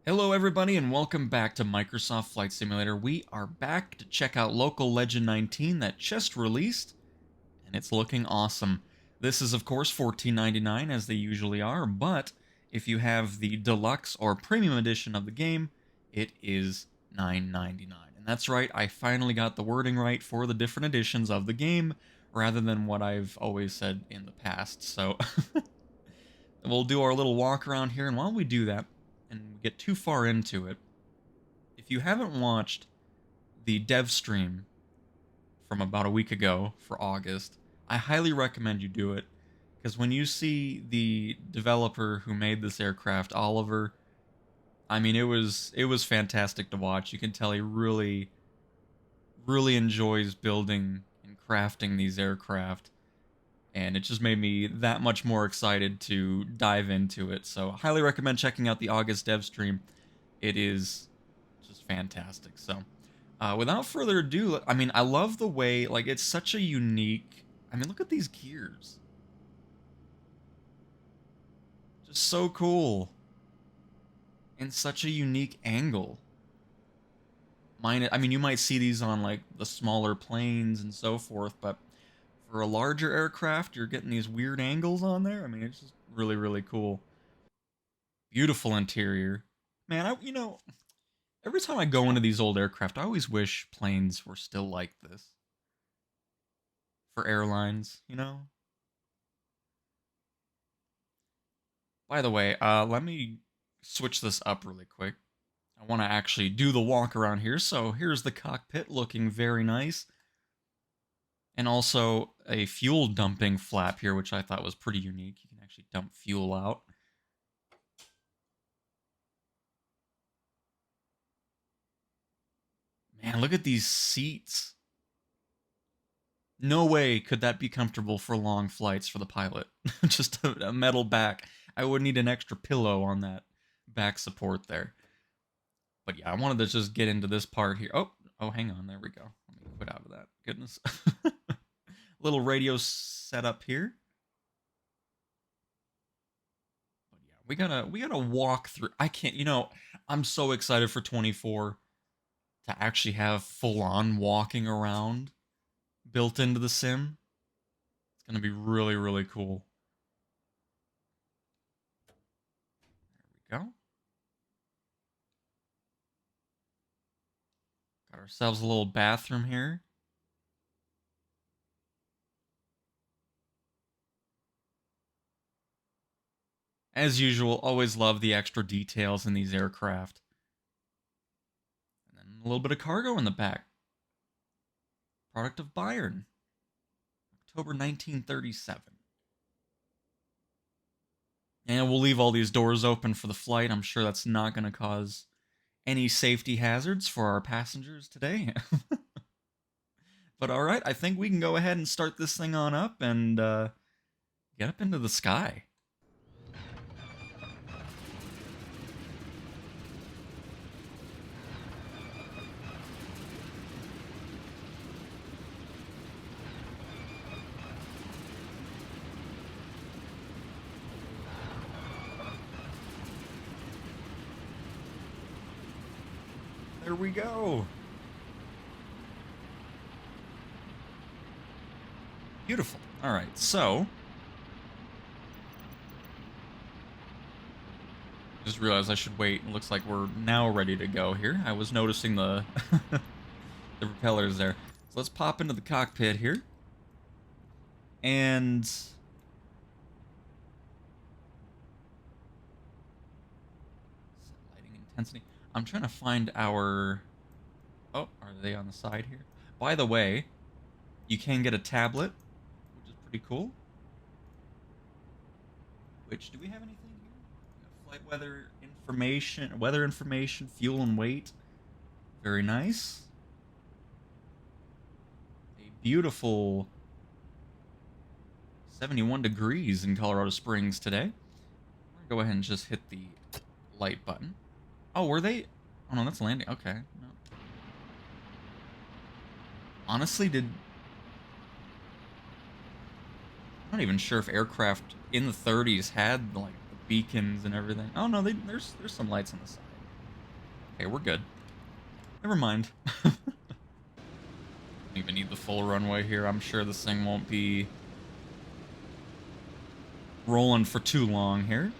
Hello everybody and welcome back to Microsoft Flight Simulator. We are back to check out Local Legend 19 that just released, and it's looking awesome. This is of course $14.99 as they usually are, but if you have the deluxe or premium edition of the game, it is $9.99. And that's right, I finally got the wording right for the different editions of the game, rather than what I've always said in the past. So we'll do our little walk around here, and while we do that, and we get too far into it, if you haven't watched the dev stream from about a week ago for August, I highly recommend you do it, because when you see the developer who made this aircraft, Oliver, I mean it was fantastic to watch. You can tell he really enjoys building and crafting these aircraft, and it just made me that much more excited to dive into it. So, highly recommend checking out the August dev stream. It is just fantastic. So, without further ado, I mean, I love the way, like, it's such a unique. I mean, look at these gears. Just so cool. And such a unique angle. Mine, I mean, you might see these on, like, the smaller planes and so forth, but for a larger aircraft, you're getting these weird angles on there. I mean, it's just really cool. Beautiful interior. Man, every time I go into these old aircraft, I always wish planes were still like this for airlines. By the way, let me switch this up really quick. I want to actually do the walk around here. So here's the cockpit looking very nice. And also a fuel dumping flap here, which I thought was pretty unique. You can actually dump fuel out. Man, look at these seats. No way could that be comfortable for long flights for the pilot. Just a metal back. I would need an extra pillow on that back support there. But yeah, I wanted to just get into this part here. Oh, hang on. There we go. Let me quit out of that. Goodness. Little radio setup here. But yeah, we gotta walk through. I can't. I'm so excited for 24 to actually have full on walking around built into the sim. It's gonna be really cool. There we go. Got ourselves a little bathroom here. As usual, always love the extra details in these aircraft. And then a little bit of cargo in the back. Product of Bayern. October 1937. And we'll leave all these doors open for the flight. I'm sure that's not going to cause any safety hazards for our passengers today. But all right, I think we can go ahead and start this thing on up and get up into the sky. There we go. Beautiful. All right, so just realized I should wait. It looks like we're now ready to go here. I was noticing the the propellers there. So let's pop into the cockpit here. And set lighting intensity. I'm trying to find our. Oh, are they on the side here? By the way, you can get a tablet, which is pretty cool. Which, do we have anything here? Flight weather information, fuel and weight. Very nice. A beautiful 71 degrees in Colorado Springs today. I'm gonna go ahead and just hit the light button. Oh, were they? Oh no, that's landing. Okay. No. Honestly, I'm not even sure if aircraft in the 30s had like the beacons and everything. Oh no, there's some lights on the side. Okay, we're good. Never mind. Don't even need the full runway here. I'm sure this thing won't be rolling for too long here.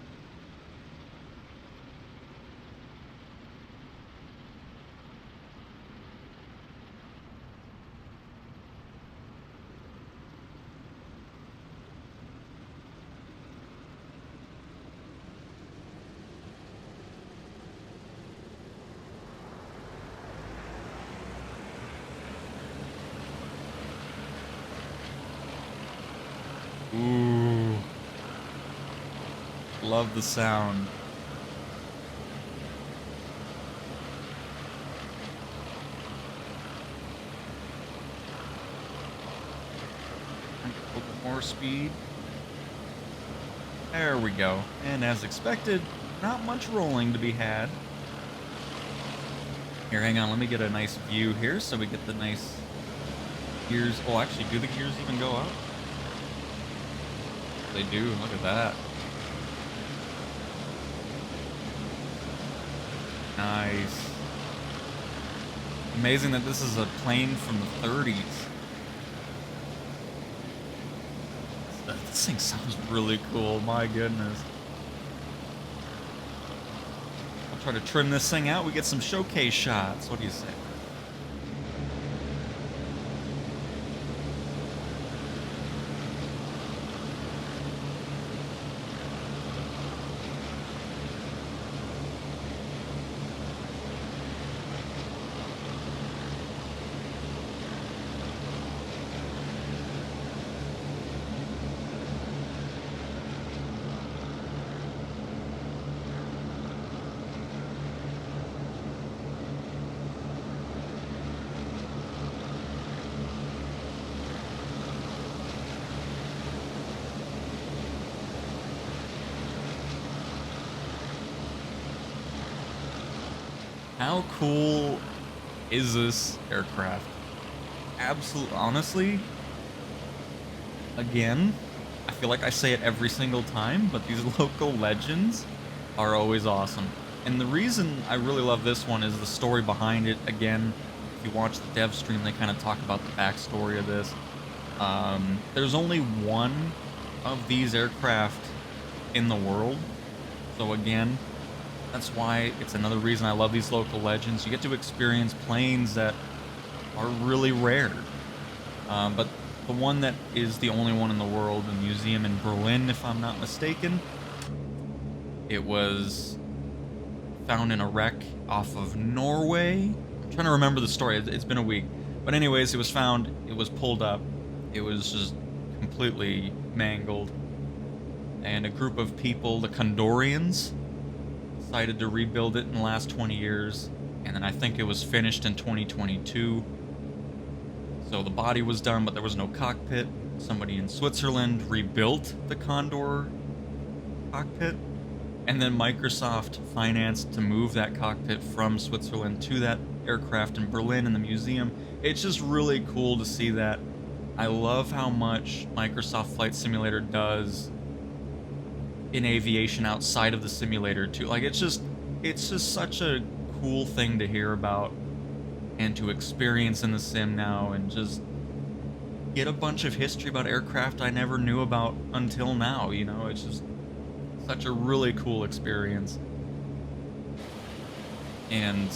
Ooh. Love the sound. A little bit more speed. There we go. And as expected, not much rolling to be had. Here, hang on, let me get a nice view here so we get the nice gears. Oh, actually, do the gears even go up? They do, look at that. Nice. Amazing that this is a plane from the 30s. This thing sounds really cool, my goodness. I'll try to trim this thing out, we get some showcase shots. What do you say? How cool is this aircraft? Absolutely, honestly, again, I feel like I say it every single time, but these local legends are always awesome. And the reason I really love this one is the story behind it. Again, if you watch the dev stream, they kind of talk about the backstory of this. There's only one of these aircraft in the world. So again, that's why it's another reason I love these local legends. You get to experience planes that are really rare. But the one that is the only one in the world, the museum in Berlin, if I'm not mistaken, it was found in a wreck off of Norway. I'm trying to remember the story. It's been a week. But anyways, it was found, it was pulled up. It was just completely mangled. And a group of people, the Condorians, decided to rebuild it in the last 20 years, and then I think it was finished in 2022. So the body was done, but there was no cockpit. Somebody in Switzerland rebuilt the Condor cockpit, and then Microsoft financed to move that cockpit from Switzerland to that aircraft in Berlin in the museum. It's just really cool to see that. I love how much Microsoft Flight Simulator does in aviation outside of the simulator too. Like it's just such a cool thing to hear about and to experience in the sim now, and just get a bunch of history about aircraft I never knew about until now, you know. It's just such a really cool experience. And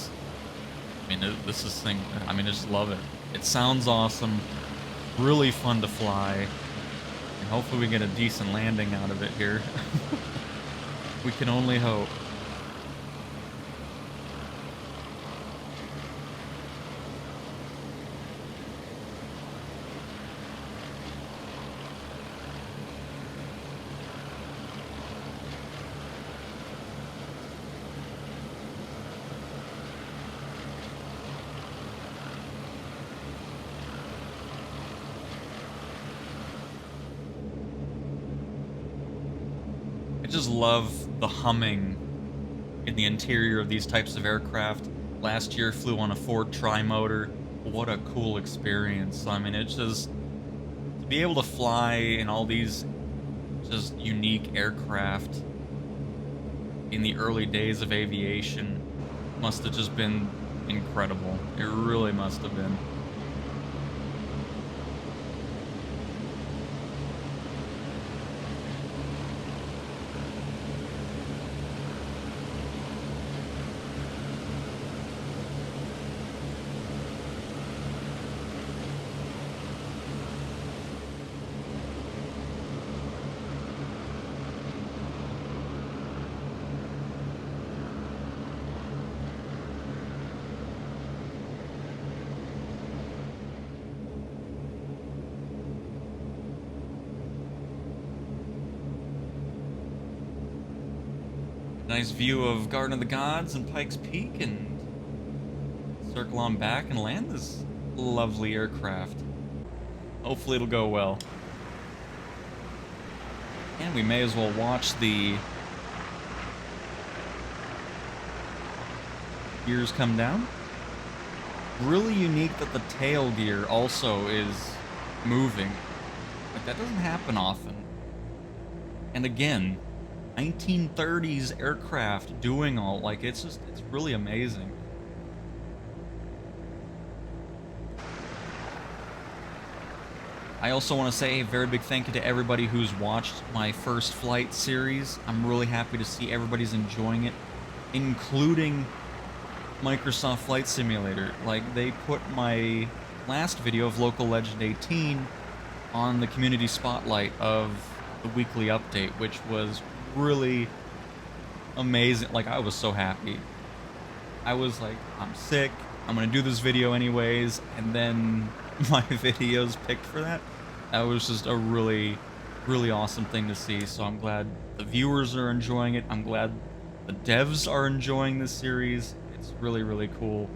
I mean, this is thing, I mean, I just love it. It sounds awesome, really fun to fly. And hopefully we get a decent landing out of it here. We can only hope. I just love the humming in the interior of these types of aircraft. Last year flew on a Ford tri-motor. What a cool experience. I mean, it's just to be able to fly in all these just unique aircraft in the early days of aviation. must have just been incredible. It really must have been. Nice view of Garden of the Gods and Pikes Peak, and circle on back and land this lovely aircraft. Hopefully it'll go well. And we may as well watch the gears come down. Really unique that the tail gear also is moving. Like, that doesn't happen often. And again, 1930s aircraft doing all, like, it's really amazing. I also want to say a very big thank you to everybody who's watched my first flight series. I'm really happy to see everybody's enjoying it, including Microsoft Flight Simulator. Like, they put my last video of Local Legend 18 on the community spotlight of the weekly update, which was really amazing. Like, I was so happy. I was like, I'm sick, I'm gonna do this video anyways, and then my videos picked for that. That was just a really, really awesome thing to see. So I'm glad the viewers are enjoying it. I'm glad the devs are enjoying this series. It's really, really cool.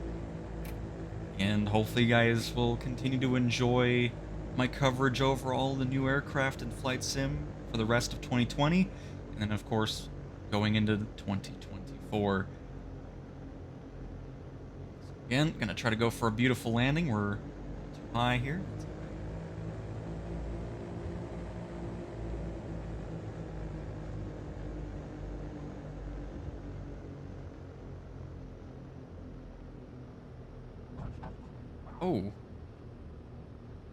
And hopefully you guys will continue to enjoy my coverage over all the new aircraft in Flight Sim for the rest of 2020. And then, of course, going into 2024. So again, gonna try to go for a beautiful landing. We're too high here. Oh,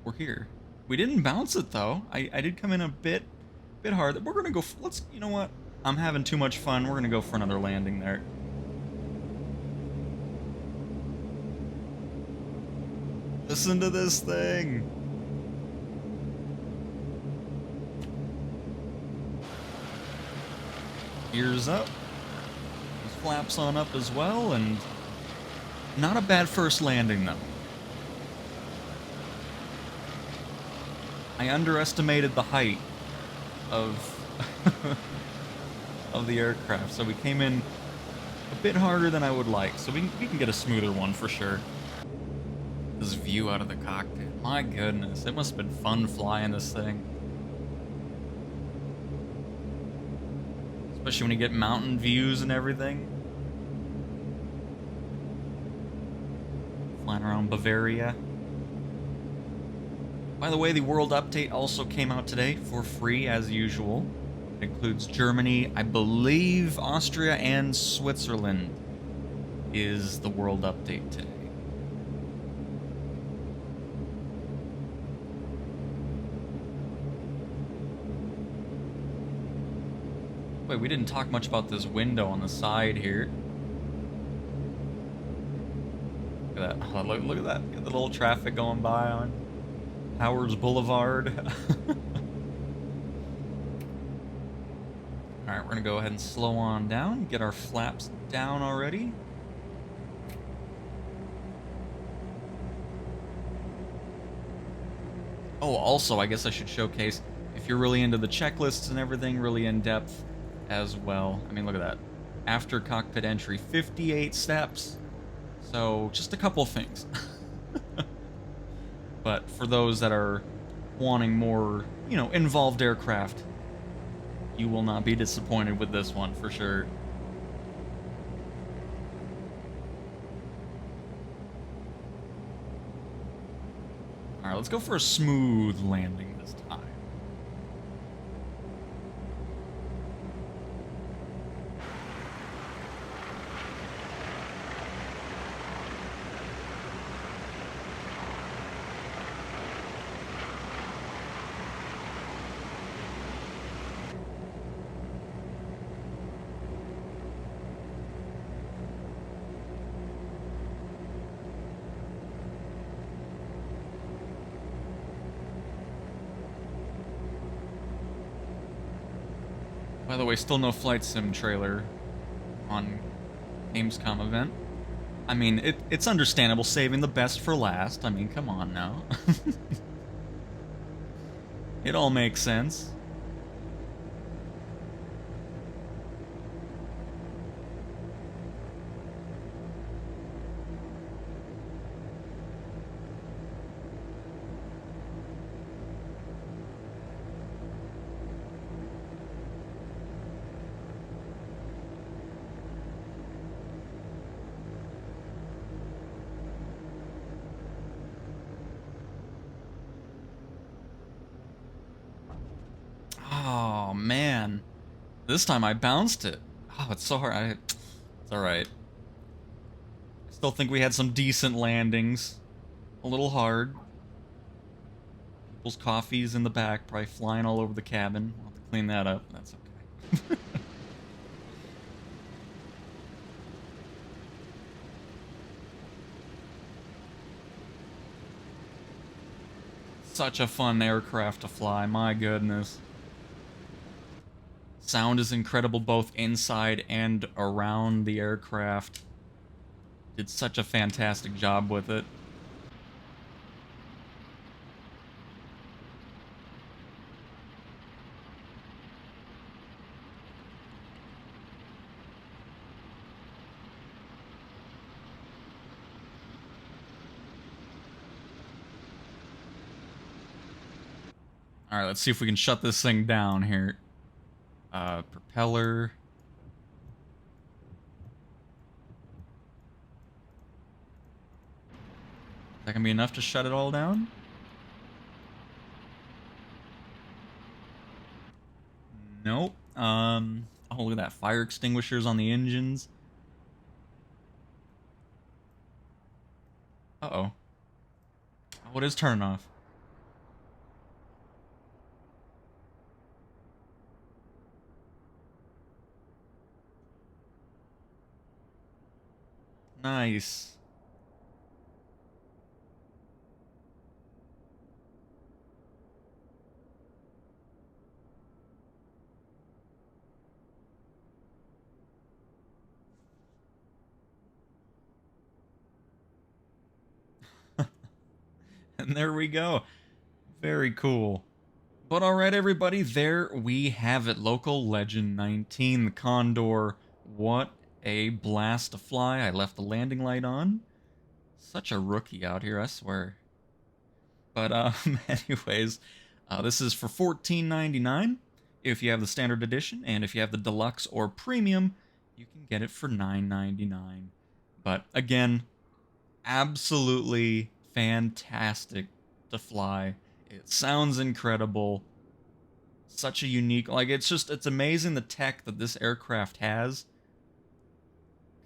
we're here. We didn't bounce it though. I did come in a bit hard. We're gonna go. Let's. You know what? I'm having too much fun. We're gonna go for another landing there. Listen to this thing. Gears up. These flaps on up as well, and not a bad first landing though. I underestimated the height of of the aircraft, so we came in a bit harder than I would like, so we can get a smoother one for sure. This view out of the cockpit, my goodness, it must have been fun flying this thing. Especially when you get mountain views and everything. Flying around Bavaria. By the way, the World Update also came out today for free, as usual. It includes Germany, I believe Austria, and Switzerland is the World Update today. Wait, we didn't talk much about this window on the side here. Look at that. Oh, look at that. Get the little traffic going by on Howard's Boulevard. Alright, we're going to go ahead and slow on down, get our flaps down already. Oh, also, I guess I should showcase, if you're really into the checklists and everything, really in depth as well. I mean, look at that. After cockpit entry, 58 steps. So, just a couple things. But for those that are wanting more, you know, involved aircraft, you will not be disappointed with this one for sure. Alright, let's go for a smooth landing this time. By the way, still no flight sim trailer on Gamescom event. I mean, it's understandable saving the best for last. I mean, come on now. It all makes sense. Oh, man. This time I bounced it. Oh, it's so hard. It's alright. I still think we had some decent landings. A little hard. People's coffees in the back, probably flying all over the cabin. We'll have to clean that up. That's okay. Such a fun aircraft to fly, my goodness. Sound is incredible both inside and around the aircraft. Did such a fantastic job with it. Alright, let's see if we can shut this thing down here. Propeller. Is that gonna be enough to shut it all down? Nope. Oh, look at that. Fire extinguishers on the engines. Uh-oh. What is turning off? Nice. And there we go. Very cool. But alright, everybody, there we have it. Local Legend 19, the Condor. What a blast to fly. I left the landing light on. Such a rookie out here, I swear. But, anyways, this is for $14.99 if you have the standard edition, and if you have the deluxe or premium, you can get it for $9.99. But, again, absolutely fantastic to fly. It sounds incredible. Such a unique, like, it's amazing the tech that this aircraft has,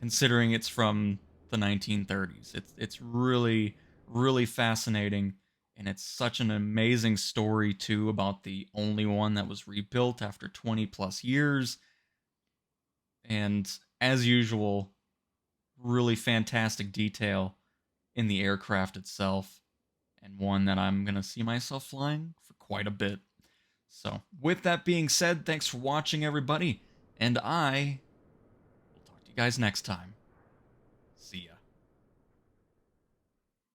considering it's from the 1930s. It's really, really fascinating, and it's such an amazing story, too, about the only one that was rebuilt after 20 plus years. And, as usual, really fantastic detail in the aircraft itself, and one that I'm going to see myself flying for quite a bit. So, with that being said, thanks for watching, everybody, and I will talk to you guys next time.